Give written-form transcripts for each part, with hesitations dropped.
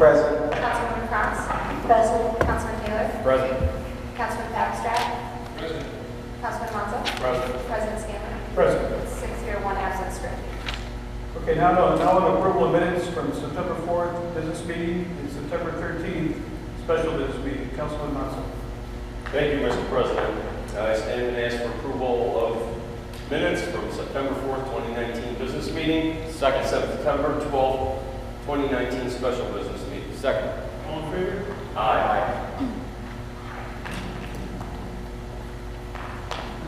Present. Councilwoman Cross. Present. Councilman Taylor. Present. Councilman Babstrack. Present. Councilman Monzo. Present. President Scanlon. Present. 6 here, 1 absent, strict. Okay, now an approval of minutes from September 4th business meeting and September 13th special business meeting. Councilman Monson. Thank you, Mr. President. I stand and ask for approval of minutes from September 4th, 2019 business meeting, second September 12th, 2019 special business meeting. Second. All in favor? Aye.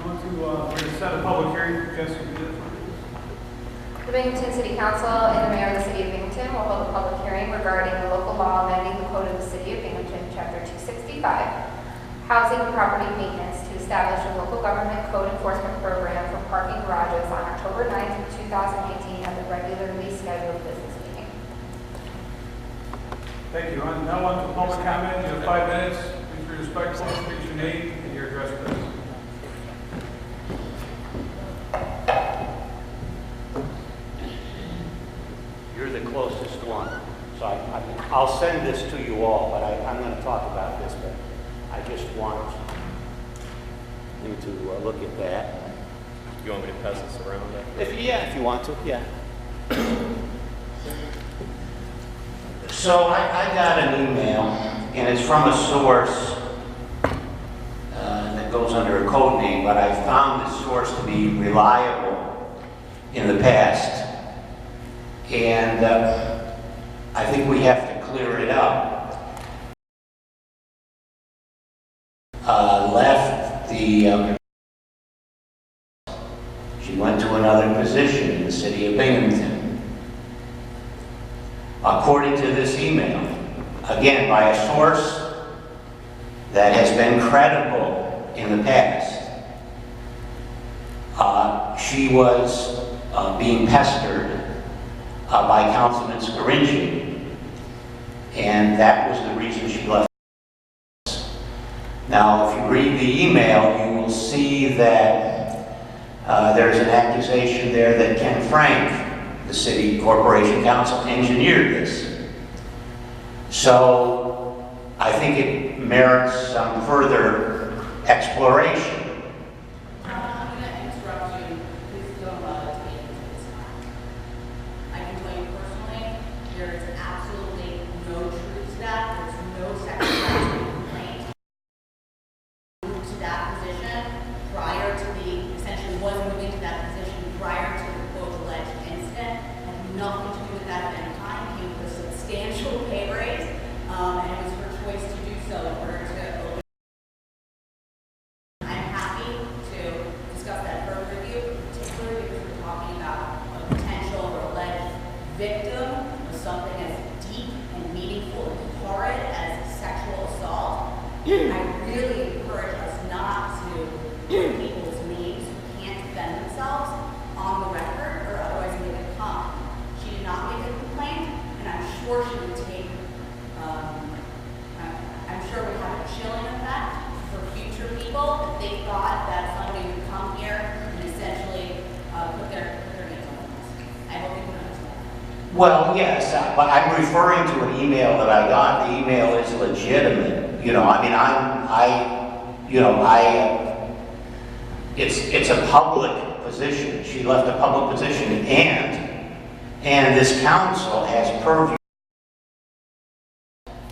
We're going to set a public hearing. Jessica, The Binghamton City Council and the Mayor of the City of Binghamton will hold a public hearing regarding the local law amending the Code of the City of Binghamton, Chapter 265, Housing and Property Maintenance, to establish a local government code enforcement program for parking garages on October 9th, 2018 at the regularly scheduled business meeting. thank you. Now on to public comment. You have 5 minutes. Please be respectful. State your name and your address, please. You're the closest one, so I'll send this to you all, but I'm going to talk about this, but I just want you to look at that. You want me to pass this around? If you want to, yeah. So I got an email, and it's from a source that goes under a code name, but I found this source to be reliable in the past. And I think we have to clear it up. Left the, she went to another position in the city of Binghamton. According to this email, again, by a source that has been credible in the past, she was being pestered by Councilman Scarinci, and that was the reason she left. Now, if you read the email, you will see that there's an accusation there that Ken Frank, the City Corporation Council, engineered this. So, I think it merits some further exploration. I'm going to interrupt you. Please don't allow it to be into this time. I can tell you personally, there is absolutely no truth to that. There's no sexual harassment complaint. Moved to that position prior to essentially was moving to that position prior to the quote alleged incident. Had nothing to do with that at any time. Came with a substantial pay raise, and it was her choice to do so in order to open. I'm happy to discuss that further with you, particularly because we're talking about a potential or alleged victim of something as deep and meaningful and horrid as sexual assault. I really encourage us not to put people's names who can't defend themselves on the record or otherwise make it come. She did not make a complaint, and I'm sure she would take, I'm sure would have a chilling effect for future people if they thought that somebody would come here and essentially put their names on this. I hope you can understand. Well, yes, but I'm referring to an email that I got. The email is legitimate. It's a public position. She left a public position, and this council has purview.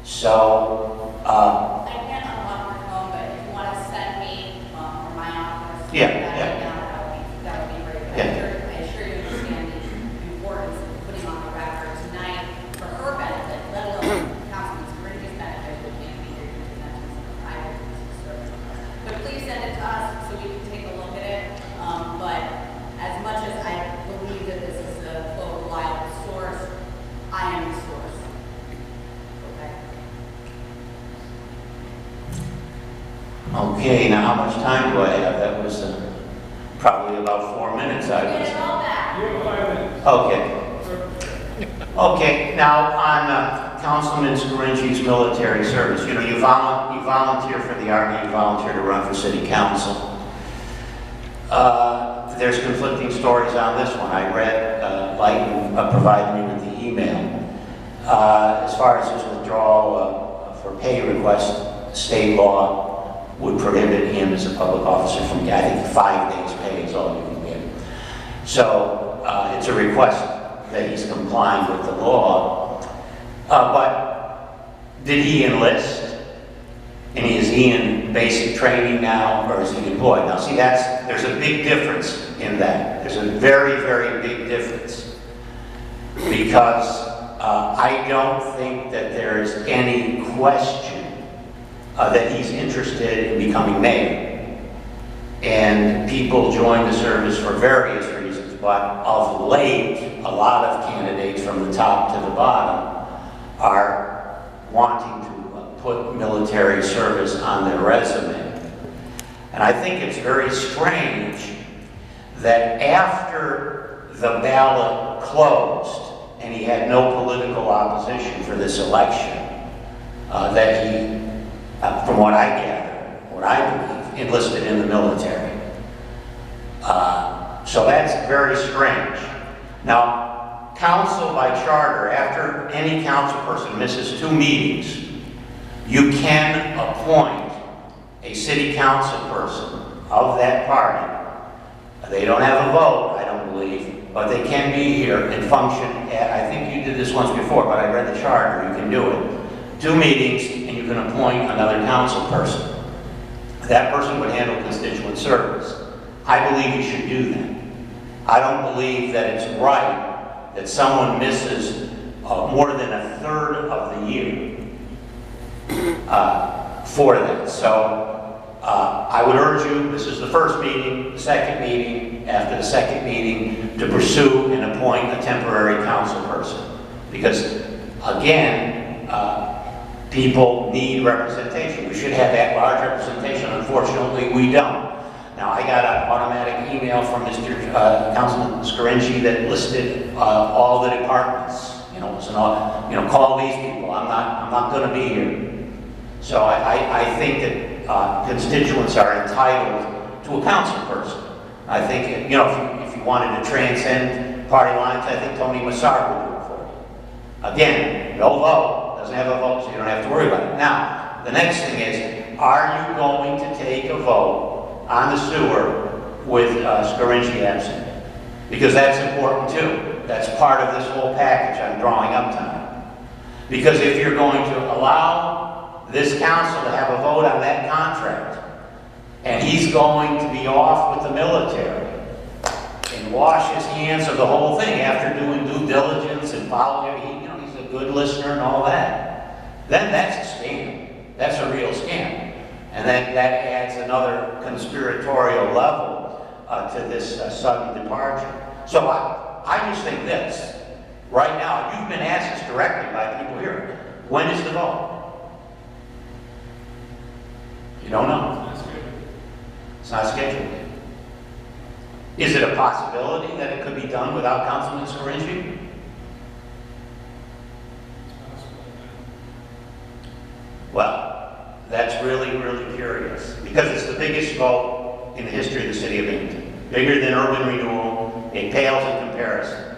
So, I can't unlock your phone, but if you want to send me or my office, that would be great. But Yeah. I assure you understand the importance of putting on the record tonight for her benefit, let alone Councilman Scarinici's benefit, who can't be here to present us in a private service. But please send it to us so we can take a look at it. But as much as I believe that this is a quote reliable source, I am the source. Okay. okay, now how much time do I have? That was probably about 4 minutes. Get it all back. You have 5 minutes. Okay. Okay, now on Councilman Scarinci's military service, you volunteer for the Army, you volunteer to run for City Council. There's conflicting stories on this one. I read, Lighton provided me with the email. As far as his withdrawal for pay request, state law would prohibit him as a public officer from getting 5 days pay is all you can get. So it's a request that he's complying with the law. But did he enlist? And is he in basic training now, or is he employed? Now see, there's a big difference in that. There's a very, very big difference. Because I don't think that there's any question that he's interested in becoming mayor. And people join the service for various reasons, but of late, a lot of candidates from the top to the bottom are wanting to put military service on their resume. And I think it's very strange that after the ballot closed, and he had no political opposition for this election, that he, from what I gather, what I believe, enlisted in the military. So that's very strange. Now, council by charter, after any council person misses 2 meetings, you can appoint a city council person of that party. They don't have a vote, I don't believe, but they can be here and function at, I think you did this once before, but I read the charter, you can do it. 2 meetings, and you can appoint another council person. That person would handle constituent service. I believe you should do that. I don't believe that it's right that someone misses more than 1/3 of the year for that. So I would urge you, this is the first meeting, the second meeting, after the second meeting, to pursue and appoint a temporary council person. Because, again, people need representation. We should have that large representation. Unfortunately, we don't. Now, I got an automatic email from Mr. Councilman Scarinci that listed all the departments. You know, call these people. I'm not going to be here. So I think that constituents are entitled to a council person. I think, you know, if you wanted to transcend party lines, I think Tony Massar would do it for you. Again, no vote, doesn't have a vote, so you don't have to worry about it. Now, the next thing is, are you going to take a vote on the sewer with Scarinci absent? Because that's important too. That's part of this whole package I'm drawing up tonight. Because if you're going to allow this council to have a vote on that contract, and he's going to be off with the military and wash his hands of the whole thing after doing due diligence and following everything, you know, he's a good listener and all that, then that's a scam. That's a real scam. And then that adds another conspiratorial level to this sudden departure. So I just think this, right now, you've been asked this directly by people here, when is the vote? You don't know. It's not scheduled. Is it a possibility that it could be done without Councilman Scarinci? Well, that's really, really curious, because it's the biggest vote in the history of the city of Binghamton. Bigger than urban renewal, it pales in comparison.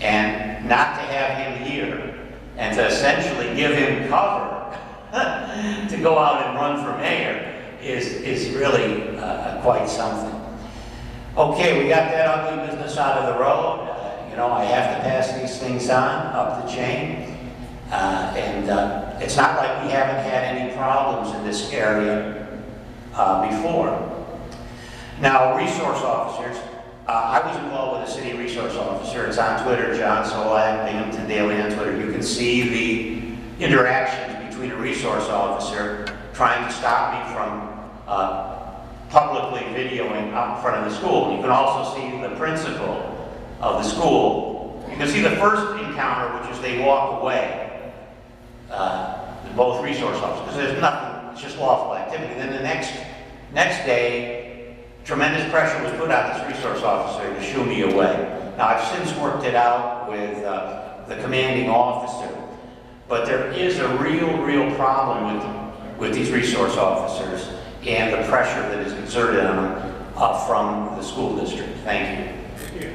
And not to have him here, and to essentially give him cover to go out and run for mayor is really quite something. Okay, we got that ugly business out of the road. You know, I have to pass these things on up the chain. It's not like we haven't had any problems in this area before. Now, resource officers. I was involved with a city resource officer. It's on Twitter, John Solak, Binghamton Daily on Twitter. You can see the interactions between a resource officer trying to stop me from publicly videoing out in front of the school. You can also see the principal of the school. You can see the first encounter, which is they walk away, both resource officers, because there's nothing, it's just lawful activity. Then the next day, tremendous pressure was put on this resource officer to shoo me away. Now, I've since worked it out with the commanding officer, but there is a real problem with these resource officers and the pressure that is exerted on them from the school district. Thank you.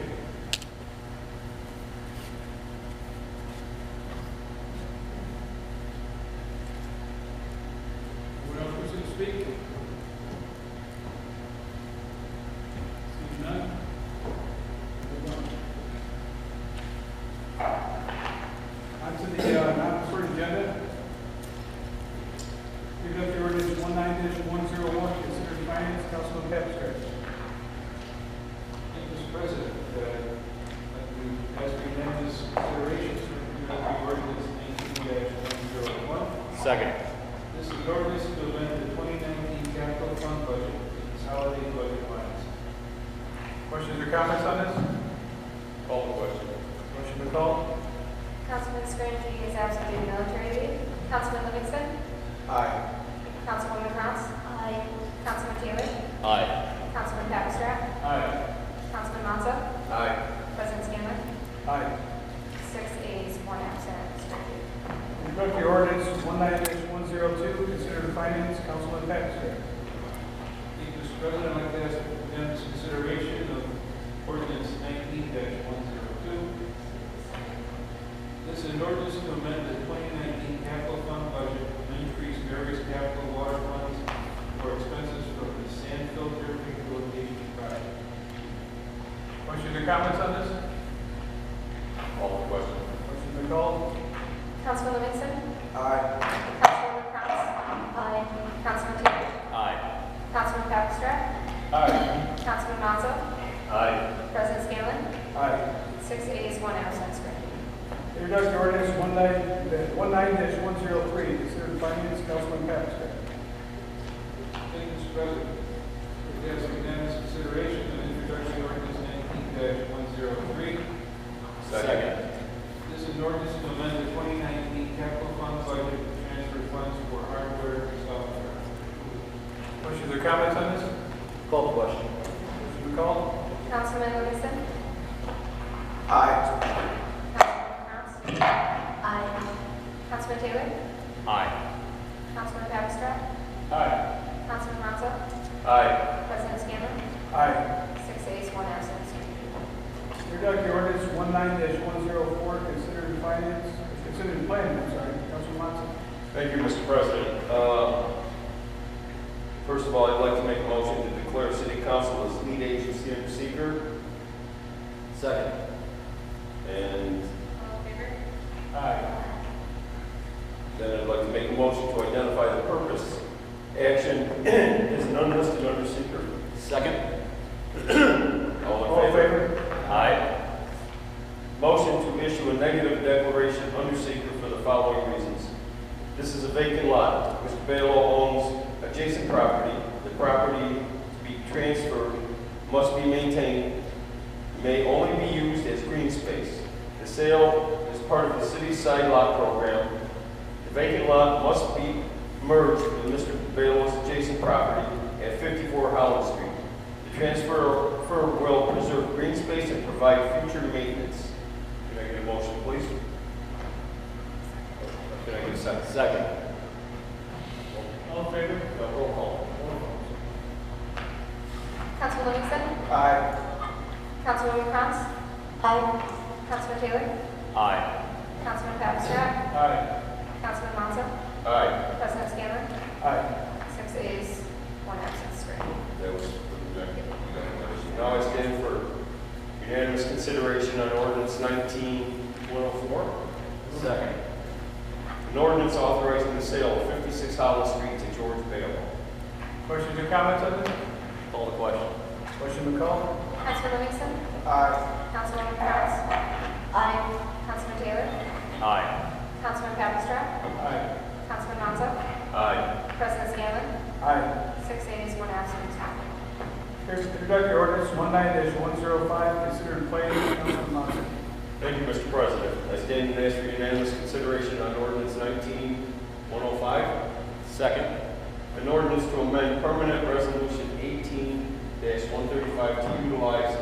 Second. This is an ordinance to amend the 2019 capital fund budget, consolidated budget lines. Questions or comments on this? Call the question. Motion to call. Councilman Scrangey is absent due to military leave. Councilman Livingston. Aye. Councilwoman Krantz. Aye. Councilman Taylor. Aye. Councilman Papstrap. Aye. Councilman Mazza. Aye. President Scanlon. Aye. 6 ayes, 1 absent. Introduct the ordinance 19-102, considered finance, Councilman Papstrap. Mr. President, I'd like to ask unanimous consideration of ordinance 19-102. This is an ordinance to amend the 2019 capital fund budget and increase various capital water funds for expenses from the sand filter rehabilitation project. Questions or comments on this? Call the question. Motion to call. Councilman Livingston. Aye. Councilwoman Krantz. Aye. Councilman Taylor. Aye. Councilman Papstrap. Aye. Councilman Mazza. Aye. President Scanlon. Aye. 6 ayes, 1 absent. Introduct the ordinance 19-103, considered finance, Councilman Papstrap. Thank you, Mr. President. I'd ask unanimous consideration of introduction of ordinance 19-103. Second. This is an ordinance to amend the 2019 capital fund budget and transfer funds for hardware and software. Questions or comments on this? Call the question. Motion to call. Councilman Livingston. Aye. Councilwoman Krantz. Aye. Councilman Taylor. Aye. Councilman Papstrap. Aye. Councilman Mazza. Aye. President Scanlon. Aye. 6 ayes, 1 absent. Introduct the ordinance 19-104, considered finance, considered planning, Councilman Monson. Thank you, Mr. President. First of all, I'd like to make a motion to declare City Council as lead agency under seeker. Second. And All in favor? Aye. then I'd like to make a motion to identify the purpose, action as an unlisted under seeker. Second. All in favor? Aye. Motion to issue a negative declaration under seeker for the following reasons. This is a vacant lot. Mr. Balo owns adjacent property. The property to be transferred must be maintained, may only be used as green space. The sale is part of the city's side lot program. The vacant lot must be merged with Mr. Balo's adjacent property at 54 Holland Street. The transfer will preserve green space and provide future maintenance. Can I get a motion, please? Can I get a second? Second. All in favor? Roll call. Councilman Livingston. Aye. Councilwoman Krantz. Aye. Councilman Taylor. Aye. Councilman Papstrap. Aye. Councilman Mazza. Aye. President Scanlon. Aye. 6 ayes, 1 absent. That was now I stand for unanimous consideration on ordinance 19-104. Second. An ordinance authorizing the sale of 56 Holland Street to George Bale. Questions or comments on this? Call the question. Motion to call. Councilman Livingston. Aye. Councilwoman Krantz. Aye. Councilman Taylor. Aye. Councilman Papstrap. Aye. Councilman Mazza. Aye. President Scanlon. Aye. 6 ayes, 1 absent. Introduct the ordinance 19-105, considered planning, Councilman Monson. Thank you, Mr. President. I stand and ask for unanimous consideration on ordinance 19-105. Second. An ordinance to amend permanent resolution 18-135 to utilize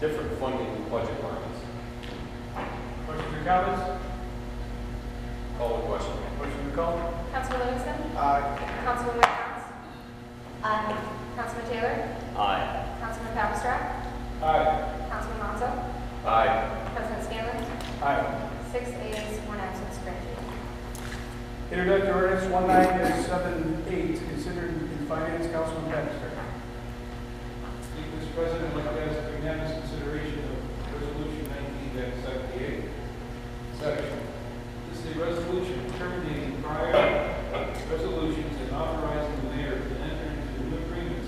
different funding budget lines. Questions or comments? Call the question. Motion to call. Councilman Livingston. Aye. Councilwoman Krantz. Aye. Councilman Taylor. Aye. Councilman Papstrap. Aye. Councilman Mazza. Aye. President Scanlon. Aye. 6 ayes, 1 absent. Introduct the ordinance 19-78, considered in finance, Councilman Papstrap. Thank you, Mr. President. I'd like to ask for unanimous consideration of resolution 19-78. Second. This is a resolution terminating prior resolutions and authorizing the mayor to enter into new agreements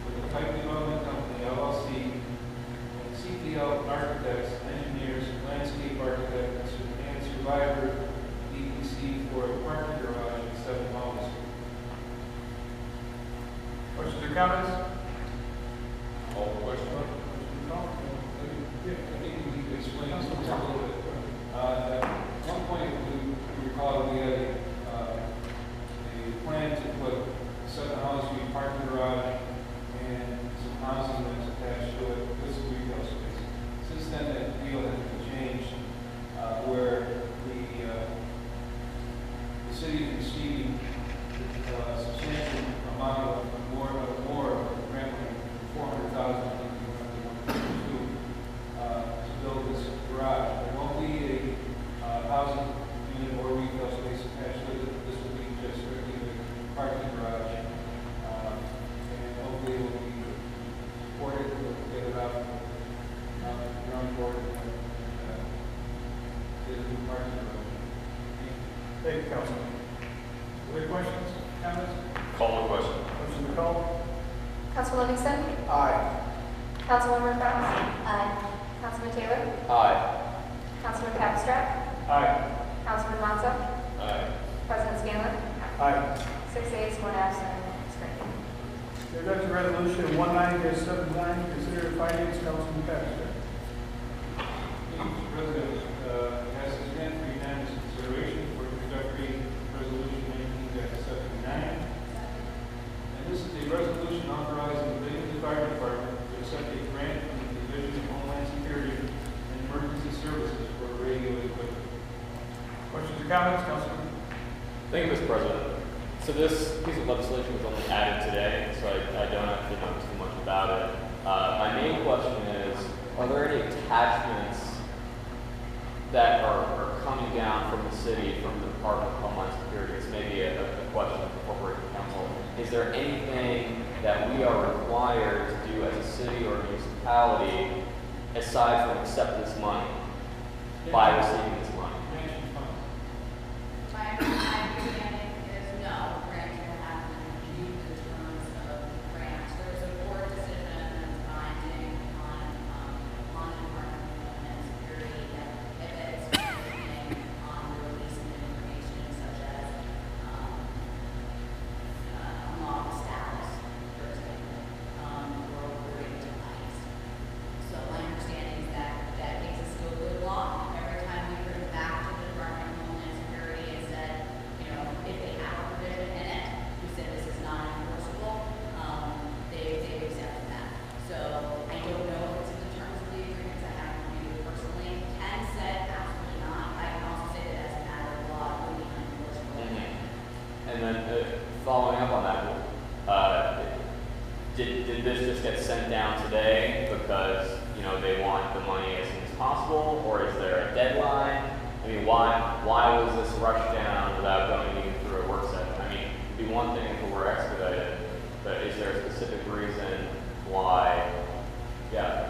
with the Pipe Development Company, LLC, and CPL Architects, Engineers, Landscape Architects, and Survivor, DPC, for a parking garage at 7 or comments? Call the question. Yeah, I think we need to explain something a little bit. At one point, we recall we had a plan to put 7 houses, parking garage, and some housing that's attached to it, this retail space. Since then, that deal has been changed, where the city is receiving a substantial amount of more grant money, 400,000 to build this garage. There won't be a housing unit or retail space attached to it. This will be just strictly the parking garage. And hopefully it will be supported, we'll get it out the ground board and get a new parking garage. Thank you, Councilman. Other questions, comments? Call the question. Question to call? Councilman Livingston. Aye. Councilwoman Brown. Aye. Councilman Taylor. Aye. Councilman Capstrap. Aye. Councilman Mazza. Aye. President Scanlon. Aye. 6 ayes, 1 absent, abstaining. There's a resolution 19-79, considered finance, Councilman Baxter. Mr. President, as is meant for unanimous consideration for introductory resolution 19-79. And this is a resolution authorizing the Binghamton Fire Department to accept a grant from the Division of Homeland Security and Emergency Services for radio equipment. Questions or comments, Councilman? Thank you, Mr. President. So this piece of legislation was only added today, so I don't actually know too much about it. My main question is, are there any attachments that are coming down from the city, from the Department of Homeland Security? It's maybe a question for corporate council. Is there anything that we are required to do as a city or a municipality aside from accept this money by receiving this money? Matching funds. My understanding is no, grants will have to be used in terms of grants. There's a board decision that's binding on Department of Homeland Security that if it's anything on the release of information such as unlawful status, for example, or operating device. So my understanding is that that makes us go good law. Every time we bring it back to the Department of Homeland Security and said, you know, if they have a provision in it, we said this is not enforceable, they've accepted that. So I don't know if it's in the terms of the agreements. I haven't reviewed it personally. Ken said absolutely not. I can also say that as a matter of law, it would be unenforceable. And then following up on that, did this just get sent down today because, you know, they want the money as soon as possible, or is there a deadline? I mean, why was this rushed down without going even through a work session? I mean, it'd be one thing if it were expedited, but is there a specific reason why? Yeah.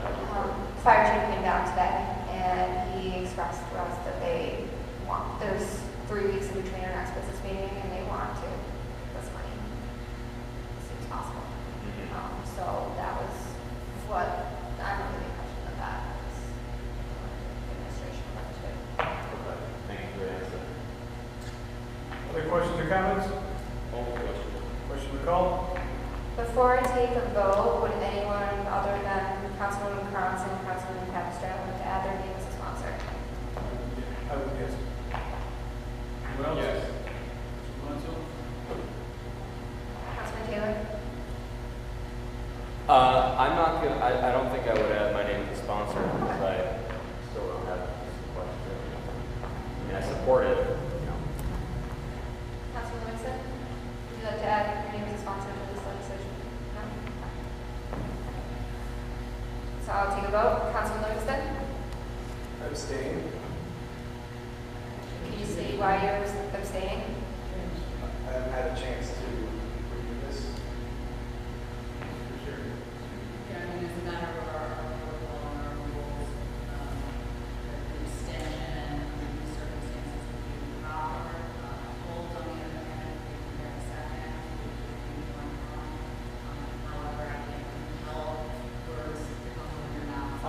Fire chief came down today, and he expressed to us that they want, there's 3 weeks in between our next business meeting, and they want to get this money as soon as possible. So that was what I'm under the impression that that was administration wanted to do. Okay. Thank you for the answer. Other questions or comments? Call the question. Question to call? Before I take a vote, would anyone other than Councilwoman Carnes and Councilwoman Capstrap want to add their name as a sponsor? I would guess. Who else? Yes. Mr. Bledsoe? Councilman Taylor? I'm not good. I don't think I would add my name as a sponsor because I still don't have a question. I mean, I support it, you know. Councilman Livingston? Would you like to add your name as a sponsor to this legislation? No? So I'll take a vote. Councilman Livingston? Abstain. Can you say why you're abstaining? I haven't had a chance to review this. Yeah, I mean, it's a matter of our protocol and our rules, the extension, the circumstances would be proper. Hold on the other hand, we can get a second, we can however, I can tell words to come from your mouth.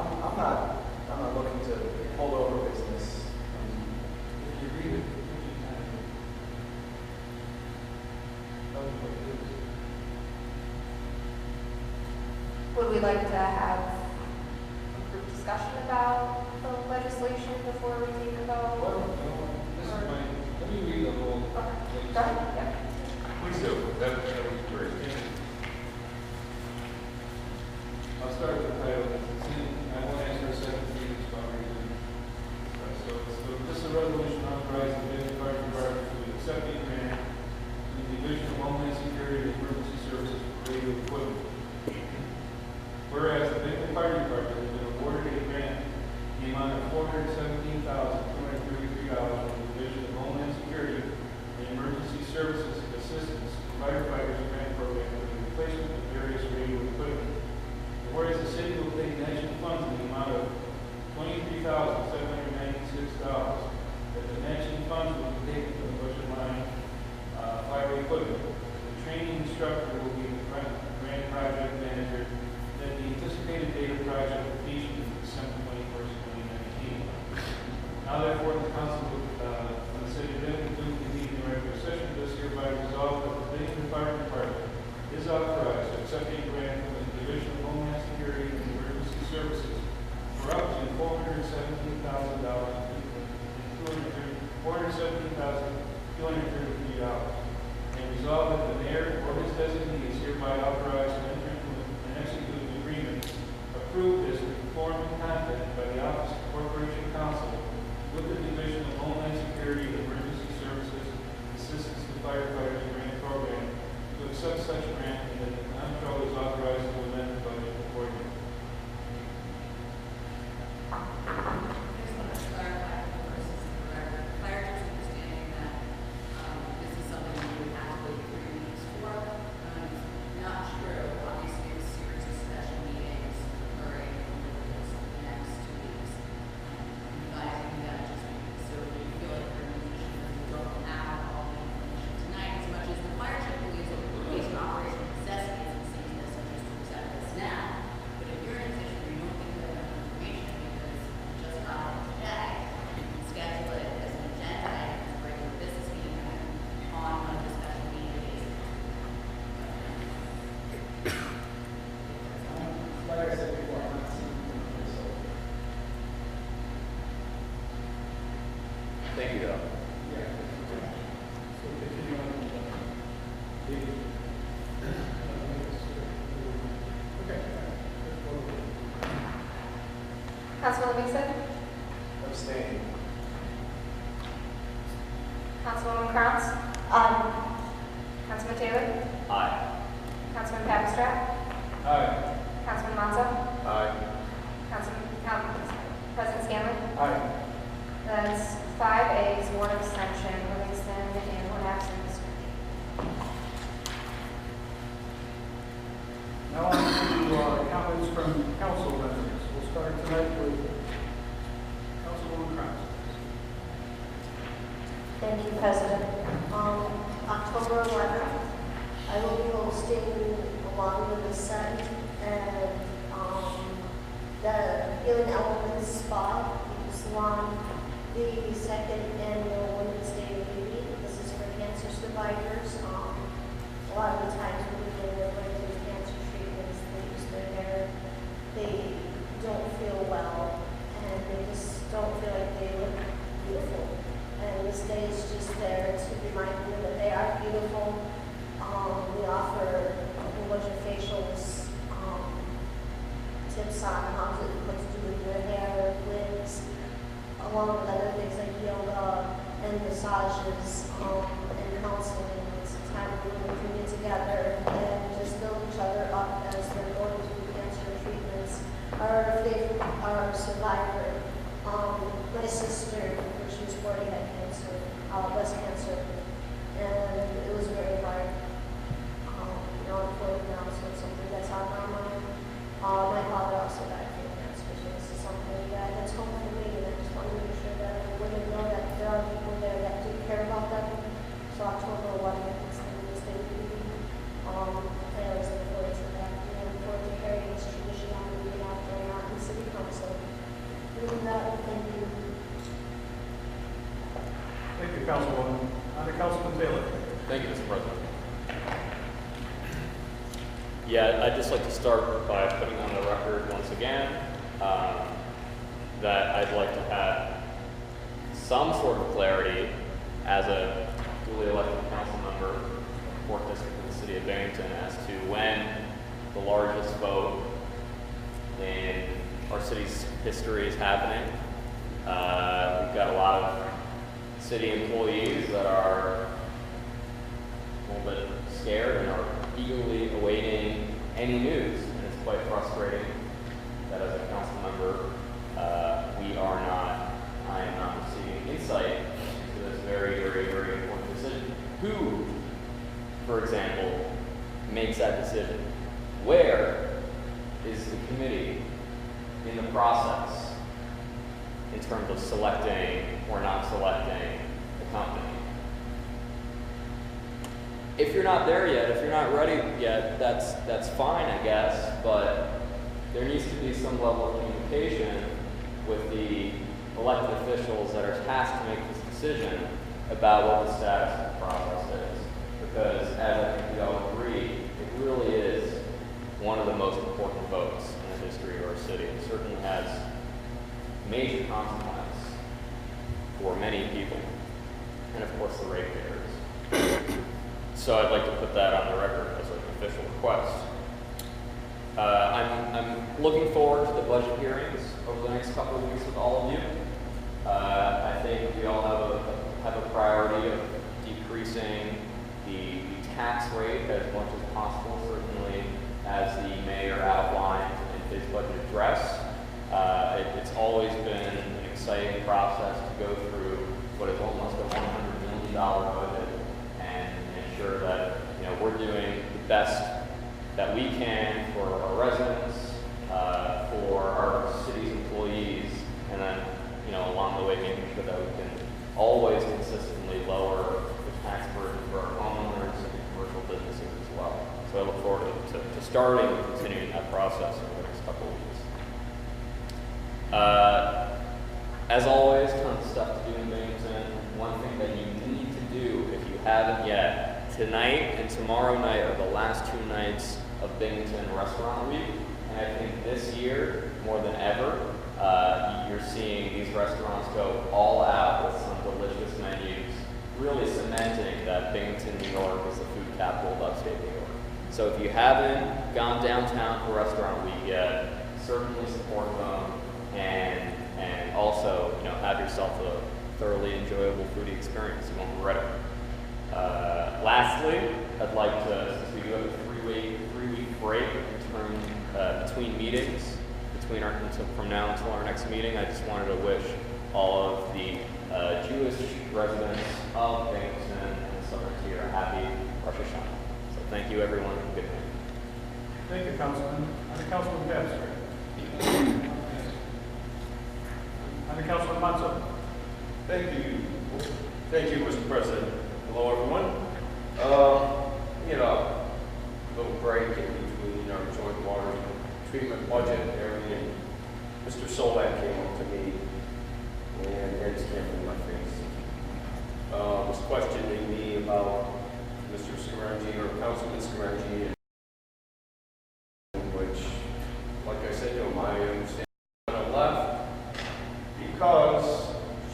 I'm not looking to hold over business. If you read it, we like to have a group discussion about the legislation before we take a vote? This is my, let me read the whole. Okay, go ahead, yeah. Please do. That would be great. I'll start with the title. I won't answer a second reading, it's about reason. So this is a resolution authorizing the Binghamton Fire Department to accept a grant from the Division of Homeland Security and Emergency Services for radio equipment. Whereas the Binghamton Fire Department has been awarded a grant in the amount of $417,233 from the Division of Homeland Security and Emergency Services Assistance to Firefighters Grant Program for the replacement of various radio equipment. Whereas the city will take matching funds in the amount of $23,796, that the matching funds will be taken from the budget line, fire equipment. The training instructor will be the grant project manager, that the anticipated date of project completion is December 21st, 2019. Now therefore, the council of the city of Binghamton convene in regular session this year by resolve that the Binghamton Fire Department is authorized to accept a grant from the Division of Homeland Security and Emergency Services for up to $417,233, and resolve that the mayor or his designee is hereby authorized to enter into and execute an agreement approved as a form and content by the Office of Corporation Counsel with the Division of Homeland Security and Emergency Services Assistance to Firefighters Grant Program to accept such grant, and that the comptroller is authorized to amend the budget accordingly. I just want to clarify for the purposes of the record, prior to understanding that this is something we would have to wait 3 weeks for. Not true. Obviously, a series of special meetings occurring over the next 2 weeks. Advising that just so we feel like we're in a position that we don't have all the information tonight, as much as the fire chief believes that based on operational necessities, it seems that such as to accept this now. But if you're in a position where you don't think you have enough information because you just got it today, you can schedule it as an agenda item, as a regular business meeting item on one of the special meeting days. Like I said before, I'm not seeing this. Thank you, though. Yeah. So continue on. Okay. Councilman Livingston? Abstain. Councilwoman Krantz? Councilman Taylor? Aye. Councilman Papistrap? Aye. Councilman Monzo? Aye. President Scanlon? Aye. That's 5 ayes, 1 abstention, Livingston, and 1 absent, Mr. Now on to comments from council members. We'll start tonight with Councilwoman Krantz. Thank you, President. October 11th, I will be hosting, along with the Senate and the Healing Elements Spa Salon, the second annual Women's Day meeting. This is for cancer survivors. A lot of the times when people are going through cancer treatments, they lose their hair, they don't feel well, and they just don't feel like they look beautiful. And this day is just there to remind them that they are beautiful. We offer a whole bunch of facials, tips on what to do with your hair, wigs, along with other things like yoga and massages and counseling. It's a time when we can get together and just build each other up as they're going through cancer treatments, or if they are a survivor. My sister, when she was 40, had cancer, breast cancer, and it was very hard. I'm 40 now, so it's something that's on my mind. My father also died from cancer, so this is something that hits home for me, and I just want to make sure that women know that there are people there that do care about them. So October 11th is the Women's Day meeting. I always look forward to that. And I look forward to carrying this tradition on moving out there and out in City Council. With that, thank you. Thank you, Councilwoman. On to Councilman Taylor. Thank you, Mr. President. Yeah, I'd just like to start by putting on the record once again that I'd like to have some sort of clarity as a duly elected council member of the 4th District of the City of Binghamton as to when the largest vote in our city's history is happening. We've got a lot of city employees that are a little bit scared and are eagerly awaiting any news, and it's quite frustrating that as a council member, I am not receiving insight into this very, very, very important decision. Who, for example, makes that decision? Where is the committee in the process in terms of selecting or not selecting the company? If you're not there yet, if you're not ready yet, that's fine, I guess, but there needs to be some level of communication with the elected officials that are tasked to make this decision about what the status of the process is. Because as I think we all agree, it really is one of the most important votes in the history of our city. It certainly has major consequence for many people, and of course the ratepayers. So I'd like to put that on the record as an official request. I'm looking forward to the budget hearings over the next couple of weeks with all of you. I think we all have a priority of decreasing the tax rate as much as possible, certainly as the mayor outlined in his budget address. It's always been an exciting process to go through what is almost a $100 million budget and ensure that we're doing the best that we can for our residents, for our city's employees, and then along the way making sure that we can always consistently lower the tax burden for our homeowners and commercial businesses as well. So I look forward to starting and continuing that process over the next couple of weeks. As always, tons of stuff to do in Binghamton. One thing that you need to do if you haven't yet, tonight and tomorrow night are the last 2 nights of Binghamton Restaurant Week, and I think this year, more than ever, you're seeing these restaurants go all out with some delicious menus, really cementing that Binghamton, New York is the food capital of upstate New York. So if you haven't gone downtown for Restaurant Week yet, certainly support them, and also have yourself a thoroughly enjoyable foodie experience. You won't regret it. Lastly, I'd like to, since we do have a three-week break in terms between meetings, from now until our next meeting, I just wanted to wish all of the Jewish residents of Binghamton and the southern tier a happy Rosh Hashanah. So thank you, everyone, and good night. Thank you, Councilman. Under Councilman Babster. Under Councilman Matzo. Thank you, Mr. President. Hello, everyone. Little break in between our joint water treatment budget area, and Mr. Solak came up to me and had his camera in my face. Was questioning me about Mr. Scarangi or Councilman Scarangi, which, like I said to him, I understand kind of left because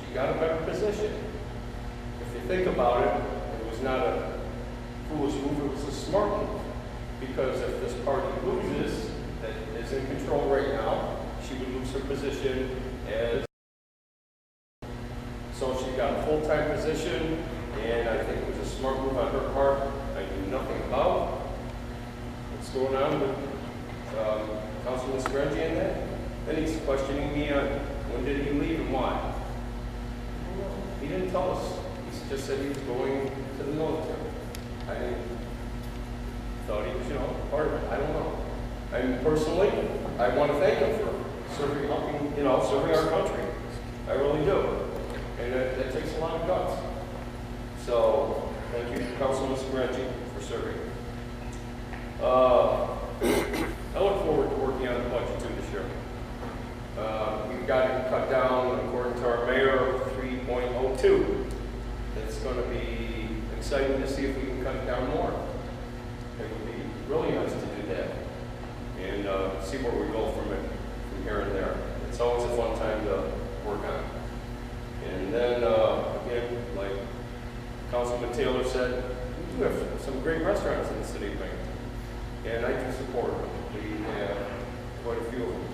she got a better position. If you think about it, it was not a foolish move, it was a smart move. Because if this party loses, that is in control right now, she would lose her position as. So she got a full-time position, and I think it was a smart move on her part. I knew nothing about what's going on with Councilman Scarangi and that. Then he's questioning me on when did he leave and why. He didn't tell us. He just said he was going to the military. I thought he was, part of it. I don't know. And personally, I want to thank him for serving our country. I really do. And that takes a lot of guts. So, thank you, Councilman Scarangi, for serving. I look forward to working on the budget too this year. We've got it cut down, according to our mayor, 3.02. It's going to be exciting to see if we can cut it down more. It would be really nice to do have, and see where we go from it, from here and there. It's always a fun time to work on. And then, again, like Councilman Taylor said, we do have some great restaurants in the city of Binghamton, and I do support them. We have quite a few of them.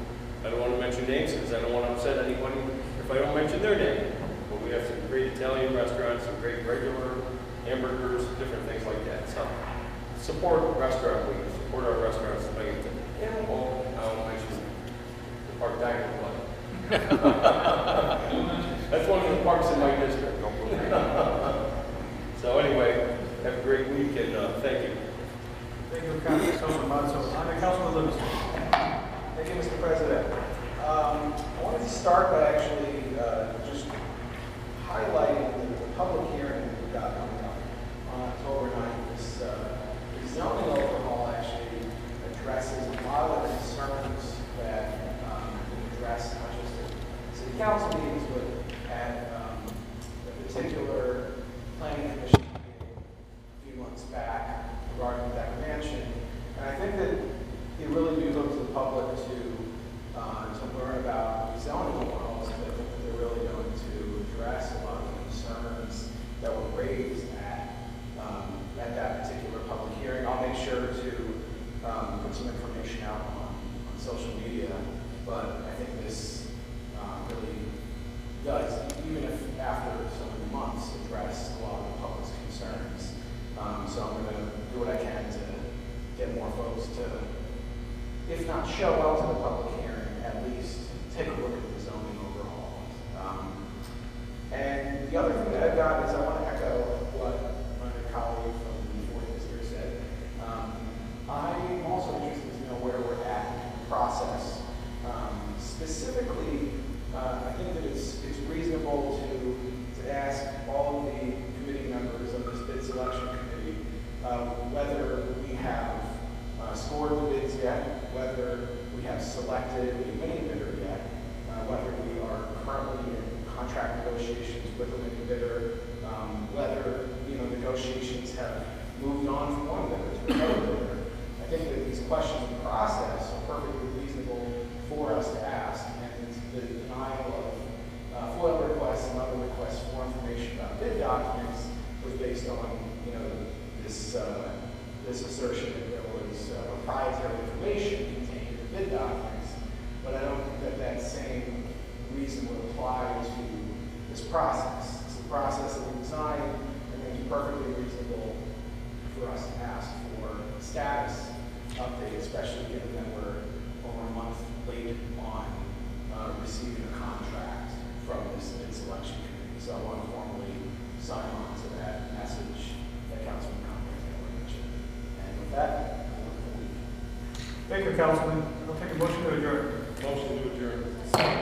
I don't want to mention names because I don't want to upset anybody if I don't mention their name. But we have some great Italian restaurants, some great regular hamburgers, different things like that. So support Restaurant Week, support our restaurants in Binghamton. And I'll mention the Park Dining Club. That's one of the parks in my district. So anyway, have a great week and thank you. Thank you, Councilman Monson. On to Councilman Livingston. Thank you, Mr. President. I wanted to start by actually just highlighting the public hearing that we've got coming up on October 9th. This zoning overhaul actually addresses a lot of the concerns that we addressed, not just at city council meetings, but at the particular planning commission meeting a few months back regarding that mansion. And I think that it really do look to the public to learn about zoning overhauls, but I think that they're really going to address a lot of the concerns that were raised at that particular public hearing. I'll make sure to put some information out on social media, but I think this really does, even if after so many months, address a lot of the public's concerns. So I'm going to do what I can to get more folks to, if not show up to the public hearing, at least take a look at the zoning overhaul. And the other thing that I've got is I want to echo what my colleague from the 4th District said. I'm also interested to know where we're at in the process. Specifically, I think that it's reasonable to ask all of the committee members of this bid selection committee whether we have scored the bids yet, whether we have selected a winning bidder yet, whether we are currently in contract negotiations with a winning bidder, whether negotiations have moved on from one bidder to another bidder. I think that these questions in the process are perfectly reasonable for us to ask, and the denial of FOIL requests and other requests for information about bid documents was based on this assertion that there was proprietary information contained in the bid documents, but I don't think that that same reason would apply to this process. It's the process that we designed, and I think it's perfectly reasonable for us to ask for a status update, especially given that we're over a month late on receiving a contract from this bid selection committee. So I want to formally sign on to that message that Councilman mentioned. And with that, Thank you, Councilman. I'll take a motion to adjourn. Motion to adjourn.